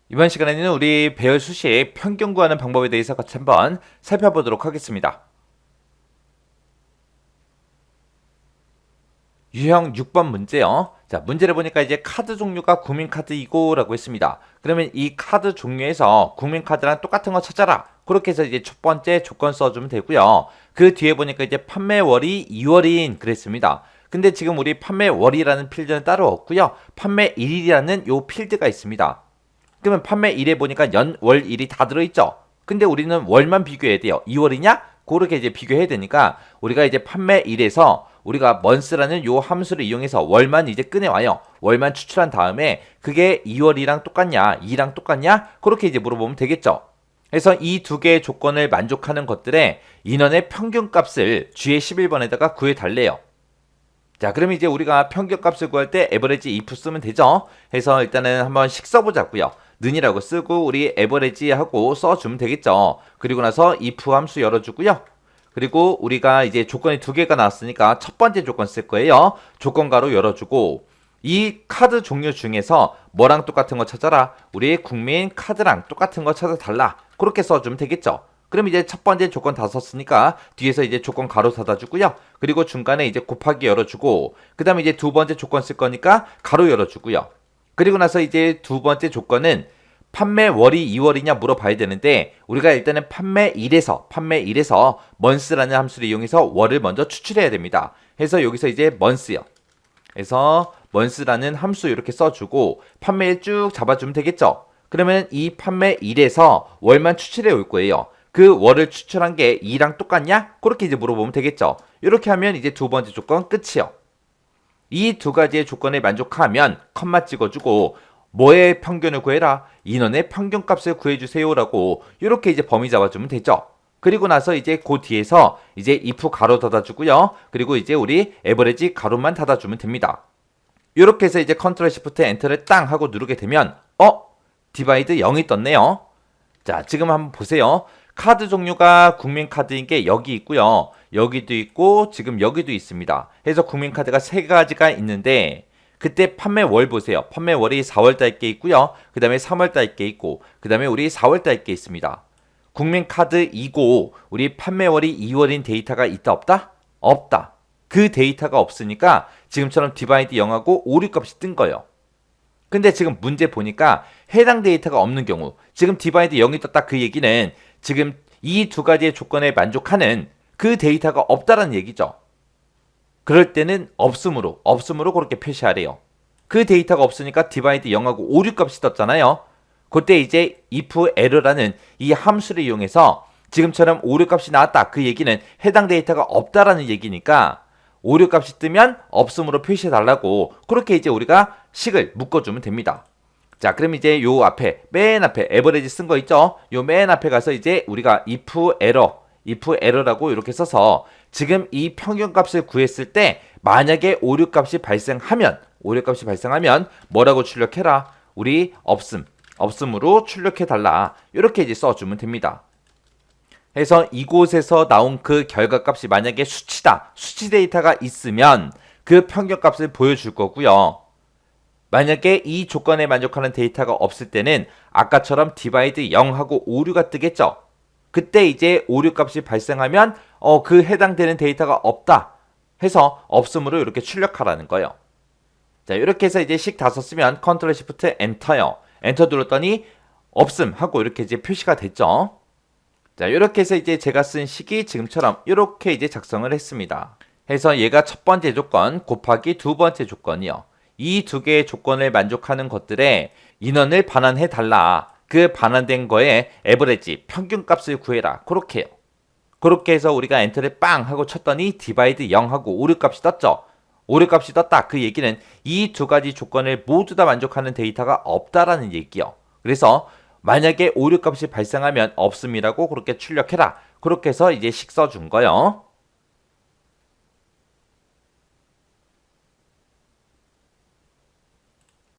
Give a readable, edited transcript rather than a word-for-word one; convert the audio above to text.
이번 시간에는 우리 배열 수식 평균 구하는 방법에 대해서 같이 한번 살펴보도록 하겠습니다. 유형 6번 문제요. 자, 문제를 보니까 이제 카드 종류가 국민카드이고 라고 했습니다. 그러면 이 카드 종류에서 국민카드랑 똑같은 거 찾아라. 그렇게 해서 이제 첫 번째 조건 써주면 되고요. 그 뒤에 보니까 이제 판매월이 2월인 그랬습니다. 근데 지금 우리 판매월이라는 필드는 따로 없고요. 판매일이라는 요 필드가 있습니다. 그러면 판매일에 보니까 연, 월, 일이 다 들어있죠. 근데 우리는 월만 비교해야 돼요. 2월이냐? 그렇게 이제 비교해야 되니까 우리가 이제 판매일에서 우리가 month라는 요 함수를 이용해서 월만 이제 꺼내와요. 월만 추출한 다음에 그게 2월이랑 똑같냐, 2랑 똑같냐? 그렇게 이제 물어보면 되겠죠. 그래서 이 두 개의 조건을 만족하는 것들의 인원의 평균값을 G의 11번에다가 구해 달래요. 자, 그럼 이제 우리가 평균값을 구할 때 에버리지 if 쓰면 되죠. 해서 일단은 한번 식 써보자고요. 는이라고 쓰고 우리 에버리지 하고 써주면 되겠죠. 그리고 나서 if 함수 열어주고요. 그리고 우리가 이제 조건이 두 개가 나왔으니까 첫 번째 조건 쓸 거예요. 조건 가로 열어주고 이 카드 종류 중에서 뭐랑 똑같은 거 찾아라. 우리 국민 카드랑 똑같은 거 찾아달라. 그렇게 써주면 되겠죠. 그럼 이제 첫 번째 조건 다 썼으니까 뒤에서 이제 조건 가로 닫아주고요. 그리고 중간에 이제 곱하기 열어주고 그 다음에 이제 두 번째 조건 쓸 거니까 가로 열어주고요. 그리고 나서 이제 두 번째 조건은 판매월이 2월이냐 물어봐야 되는데 우리가 일단은 판매일에서 month라는 함수를 이용해서 월을 먼저 추출해야 됩니다. 해서 여기서 이제 month요. 그래서 month라는 함수 이렇게 써주고 판매일 쭉 잡아주면 되겠죠. 그러면 이 판매일에서 월만 추출해 올 거예요. 그 월을 추출한 게 2랑 똑같냐? 그렇게 이제 물어보면 되겠죠. 이렇게 하면 이제 두 번째 조건 끝이요. 이 두 가지의 조건에 만족하면 컴마 찍어주고 뭐의 평균을 구해라? 인원의 평균값을 구해주세요라고 이렇게 이제 범위 잡아주면 되죠. 그리고 나서 이제 그 뒤에서 이제 if 가로 닫아주고요. 그리고 이제 우리 에버리지 가로만 닫아주면 됩니다. 이렇게 해서 이제 컨트롤 시프트 엔터를 땅 하고 누르게 되면 디바이드 0이 떴네요. 자, 지금 한번 보세요. 카드 종류가 국민카드인 게 여기 있고요. 여기도 있고 지금 여기도 있습니다. 해서 국민카드가 세 가지가 있는데 그때 판매월 보세요. 판매월이 4월달 게 있고요. 그 다음에 3월달 게 있고 그 다음에 우리 4월달 게 있습니다. 국민카드이고 우리 판매월이 2월인 데이터가 있다 없다? 없다. 그 데이터가 없으니까 지금처럼 디바이드 0하고 오류 값이 뜬 거예요. 근데 지금 문제 보니까 해당 데이터가 없는 경우 지금 디바이드 0이 떴다 그 얘기는 지금 이 두 가지의 조건에 만족하는 그 데이터가 없다라는 얘기죠. 그럴 때는 없음으로 그렇게 표시하래요. 그 데이터가 없으니까 디바이드 0하고 오류 값이 떴잖아요. 그때 이제 if error라는 이 함수를 이용해서 지금처럼 오류 값이 나왔다 그 얘기는 해당 데이터가 없다라는 얘기니까 오류 값이 뜨면 없음으로 표시해 달라고 그렇게 이제 우리가 식을 묶어주면 됩니다. 자, 그럼 이제 요 앞에 맨 앞에 에버리지 쓴 거 있죠? 요 맨 앞에 가서 이제 우리가 if error라고 이렇게 써서 지금 이 평균값을 구했을 때 만약에 오류값이 발생하면 뭐라고 출력해라? 우리 없음으로 출력해 달라. 이렇게 이제 써주면 됩니다. 해서 이곳에서 나온 그 결과값이 만약에 수치다. 수치 데이터가 있으면 그 평균값을 보여줄 거고요. 만약에 이 조건에 만족하는 데이터가 없을 때는 아까처럼 디바이드 0하고 오류가 뜨겠죠. 그때 이제 오류 값이 발생하면 그 해당되는 데이터가 없다 해서 없음으로 이렇게 출력하라는 거예요. 자, 이렇게 해서 이제 식 다 썼으면 컨트롤 시프트 엔터요. 엔터 눌렀더니 없음 하고 이렇게 이제 표시가 됐죠. 자, 이렇게 해서 이제 제가 쓴 식이 지금처럼 이렇게 이제 작성을 했습니다. 해서 얘가 첫 번째 조건 곱하기 두 번째 조건이요. 이 두 개의 조건을 만족하는 것들의 인원을 반환해 달라. 그 반환된 거에 에버리지 평균값을 구해라. 그렇게 해요. 그렇게 해서 우리가 엔터를 빵 하고 쳤더니 디바이드 0하고 오류값이 떴죠. 오류값이 떴다. 그 얘기는 이 두 가지 조건을 모두 다 만족하는 데이터가 없다라는 얘기요. 그래서 만약에 오류값이 발생하면 없음이라고 그렇게 출력해라. 그렇게 해서 이제 식 써준 거요.